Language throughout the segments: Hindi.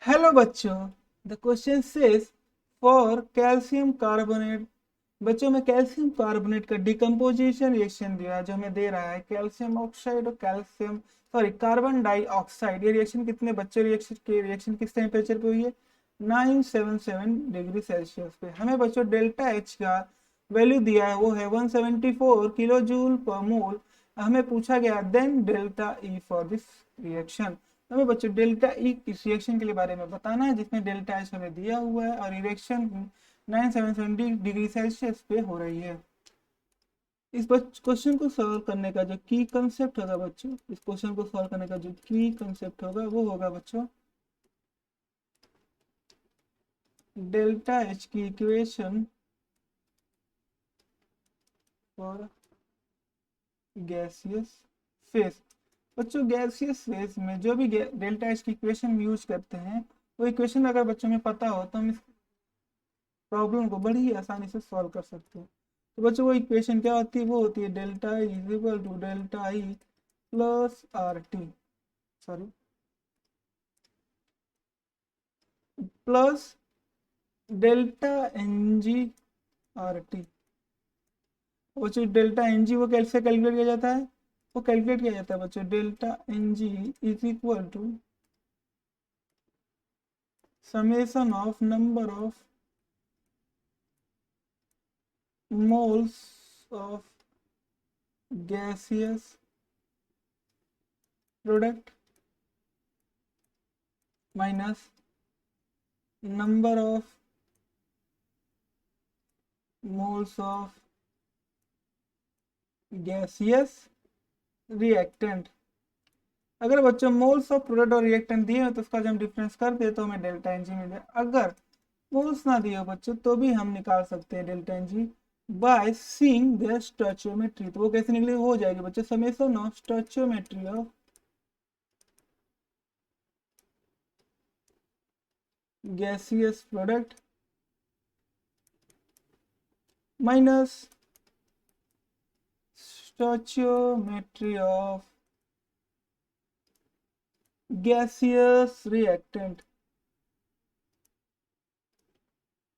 हेलो बच्चों, the question says for calcium carbonate. बच्चों में कैल्शियम कार्बोनेट का डिकम्पोजिशन रिएक्शन दिया है, जो हमें दे रहा है कैल्शियम ऑक्साइड और कैल्शियम सॉरी कार्बन डाइऑक्साइड। ये रिएक्शन कितने बच्चों रिएक्शन किस टेम्परेचर पे हुई है? 977 डिग्री सेल्सियस पे। हमें बच्चों डेल्टा एच का वैल्यू दिया है, वो है 174 किलो जूल पर मोल। हमें पूछा गया then delta E for this reaction. हमें बच्चों डेल्टा ई इस रिएक्शन के लिए बारे में बताना है, जिसमें डेल्टा एच हमें दिया हुआ है और रिएक्शन 977 डिग्री सेल्सियस पे हो रही है। इस क्वेश्चन को सॉल्व करने का जो की कंसेप्ट होगा बच्चों, इस क्वेश्चन को सॉल्व करने का जो की कंसेप्ट होगा वो होगा बच्चों डेल्टा एच की इक्वेशन फॉर गैसियस फेस। बच्चों गैसियस फेस में जो भी डेल्टा एच की इक्वेशन यूज करते हैं, वो इक्वेशन अगर बच्चों में पता हो तो हम इस प्रॉब्लम को बड़ी ही आसानी से सॉल्व कर सकते हैं। तो बच्चों वो इक्वेशन क्या होती है? वो होती है delta is equal to delta E plus R T, sorry plus delta N G R T. बच्चों डेल्टा एन जी वो कैसे कैलकुलेट किया जाता है? वो कैलकुलेट किया जाता है बच्चों delta N G is equal to summation of number of moles of gaseous product minus number of moles of gaseous reactant। अगर बच्चों मोल्स ऑफ प्रोडक्ट और रिएक्टेंट दिए हो तो उसका जब हम डिफरेंस कर दे तो हमें डेल्टा एन जी मिल जाए। अगर मोल्स ना दिए हो बच्चों तो भी हम निकाल सकते हैं delta N G by seeing their stoichiometry. तो वो कैसे निकले? हो जाएगी बच्चों summation of stoichiometry of gaseous product minus stoichiometry of gaseous reactant.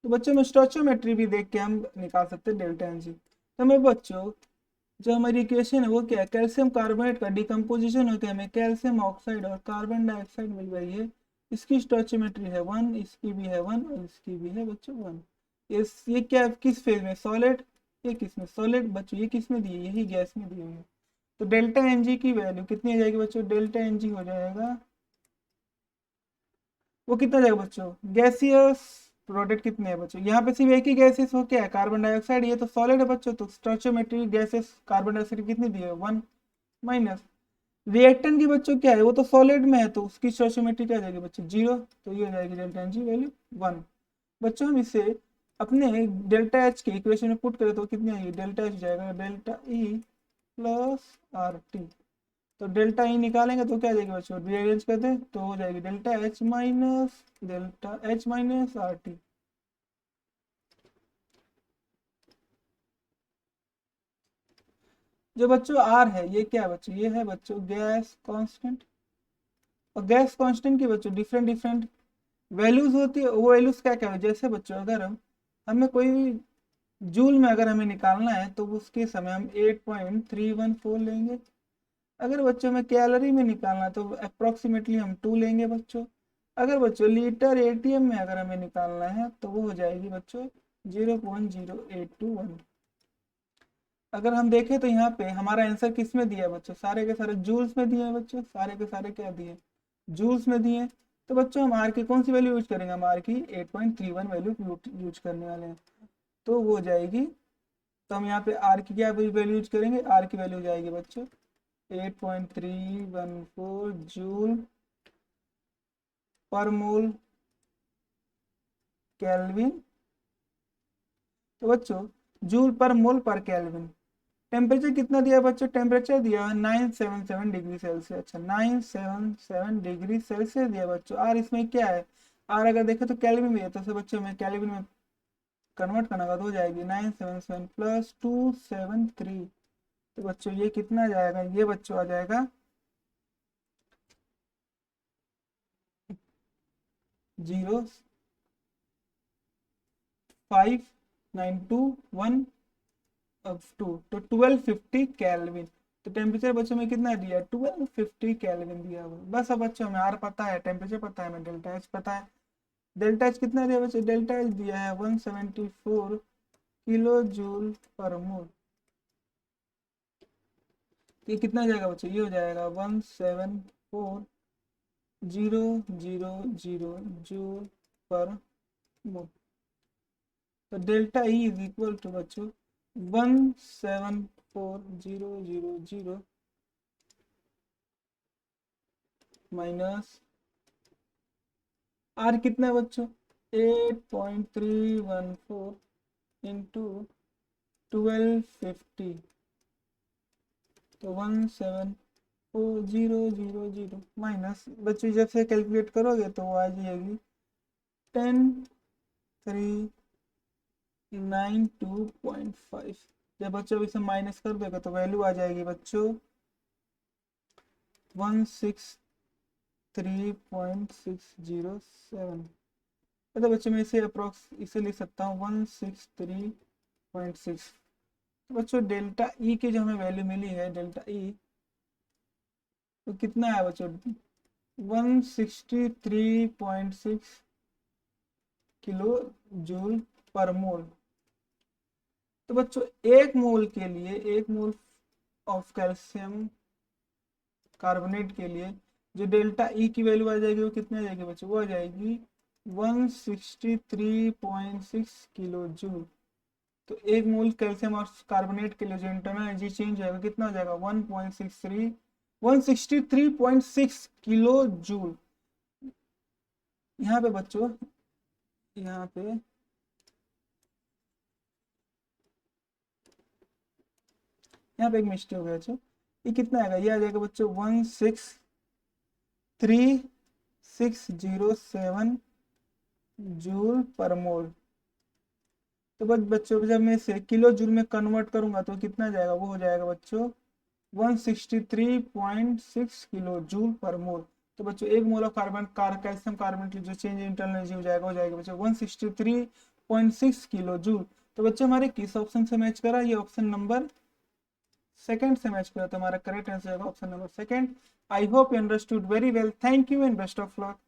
तो बच्चों में स्टोइचियोमेट्री भी देख के हम निकाल सकते हैं डेल्टा एन जी। तो हमें बच्चों जो हमारी इक्वेशन है वो क्या है? कैल्शियम कार्बोनेट का डिकम्पोजिशन होकर हमें कैल्शियम ऑक्साइड और कार्बन डाइऑक्साइड मिल रही है। इसकी स्टोइचियोमेट्री है 1, इसकी भी है 1 और इसकी भी है बच्चों 1। ये क्या है? किस फेज में? सॉलिड। ये किस में? सॉलिड बच्चों। ये किस में दी है? यही गैस में दी हुई है। तो डेल्टा एन जी की वैल्यू कितनी आ जाएगी बच्चों? डेल्टा एन जी हो जाएगा, वो कितना जाएगा बच्चों? गैसियस प्रोडक्ट कितने हैं बच्चों? यहाँ पे सिर्फ एक ही गैसेस हो, क्या है? Carbon dioxide. ये तो सॉलिड है बच्चों, तो स्टोइचियोमेट्री गैसेस कार्बन डाइऑक्साइड कितनी दी है? 1 माइनस रिएक्टेंट की बच्चों क्या है? वो तो सॉलिड में है, तो उसकी स्टोइचियोमेट्री क्या जाएगी बच्चों? 0। तो ये हो जाएगी डेल्टा एन जी वैल्यू 1। बच्चों हम इसे अपने डेल्टा एच के इक्वेशन में पुट करें तो कितनी आएगी? डेल्टा एच जाएगा delta E plus R T. तो डेल्टा ई निकालेंगे तो क्या जाएगी बच्चों? रीअरेंज कर दें तो हो जाएगी delta H minus R T. जो बच्चों आर है ये क्या है बच्चों? ये है बच्चों गैस कांस्टेंट। और गैस कांस्टेंट की बच्चों डिफरेंट डिफरेंट वैल्यूज होती है। वो वैल्यूज क्या क्या है? जैसे बच्चों अगर हम हमें कोई भी जूल में अगर हमें निकालना है तो उसके समय हम 8.314 लेंगे। अगर बच्चों में कैलोरी में निकालना है तो अप्रोक्सीमेटली हम 2 लेंगे बच्चों। अगर बच्चों लीटर एटीएम में अगर हमें निकालना है तो वो हो जाएगी बच्चों 0.0821। अगर हम देखें तो यहाँ पे हमारा आंसर किस में दिया है बच्चों? सारे के सारे जूल्स में दिए हैं बच्चों, सारे के सारे क्या दिए? जूल्स में दिए। तो बच्चों हम आर की कौन सी वैल्यू यूज करेंगे? हम आर की 8.31 वैल्यू यूज करने वाले हैं, तो वो हो जाएगी। तो हम यहाँ पे आर की क्या वैल्यू यूज करेंगे? आर की वैल्यू जाएगी बच्चों 8.314 जूल पर मोल केल्विन। तो बच्चों जूल पर मोल पर केल्विन। टेम्परेचर कितना दिया बच्चों? टेम्परेचर दिया है 977 डिग्री सेल्सियस। अच्छा 977 डिग्री सेल्सियस दिया बच्चों। आर इसमें क्या है? आर अगर देखें तो कैलविन में है, तो बच्चों में कैलविन में कन्वर्ट करना होगा तो हो जाएगी 977 प्लस 273। तो बच्चों ये कितना आ जाएगा? ये बच्चों आ जाएगा 0 5 9 2 1 अब 2, तो 1250 केल्विन। तो टेम्परेचर बच्चों में कितना दिया है, 1250 केल्विन दिया हुआ। बस अब बच्चों हमें आर पता है, टेम्परेचर पता है, हमें डेल्टा एच पता है। डेल्टा एच कितना दिया बच्चों, डेल्टा एच दिया है 174 किलो जूल पर मोल। ये कितना जाएगा बच्चों, ये हो जाएगा 174,000 जूल पर मोल। तो delta E is equal to बच्चों 174,000 माइनस आर कितना है बच्चों, 8.314 इंटू 1250, तो 174,000 माइनस बच्चों जब से कैलकुलेट करोगे तो वो आ जाएगी 10,392.5। जब बच्चों इसे माइनस कर देगा तो वैल्यू आ जाएगी बच्चों 163.607। मतलब बच्चों मैं इसे अप्रोक्स इसे लिख सकता हूँ 163.6। तो बच्चों डेल्टा ई की जो हमें वैल्यू मिली है, डेल्टा ई तो कितना है बच्चों, 163.6 किलो जूल पर मोल। तो बच्चों एक मोल के लिए, एक मोल ऑफ कैल्शियम कार्बोनेट के लिए जो डेल्टा ई की वैल्यू आ जाएगी वो कितनी आ जाएगी बच्चों, वो आ जाएगी 163.6 किलो जूल। तो एक मोल कैल्शियम और कार्बोनेट के लिए जो इंटरनल एनर्जी चेंज होगा कितना हो जाएगा 163.6 किलो जूल। यहाँ पे बच्चों, यहाँ पे एक मिस्टेक हो गया बच्चों, ये कितना आएगा, ये आ जाएगा बच्चों 163,607 जूल पर मोल। तो बस बच्चों जब मैं इसे किलो जूल में कन्वर्ट करूंगा तो कितना जाएगा, वो हो जाएगा बच्चों 163.6 किलो जूल पर मोल। तो बच्चों एक मोल ऑफ कैल्शियम कार्बोनेट की जो चेंज इंटरनल एनर्जी हो जाएगा बच्चों 163.6 किलो जूल। तो बच्चों हमारे किस ऑप्शन से मैच करा, ये ऑप्शन नंबर सेकंड से मैच करा, तो हमारा करेक्ट आंसर होगा option number second. I hope you understood very well, thank you and best of luck.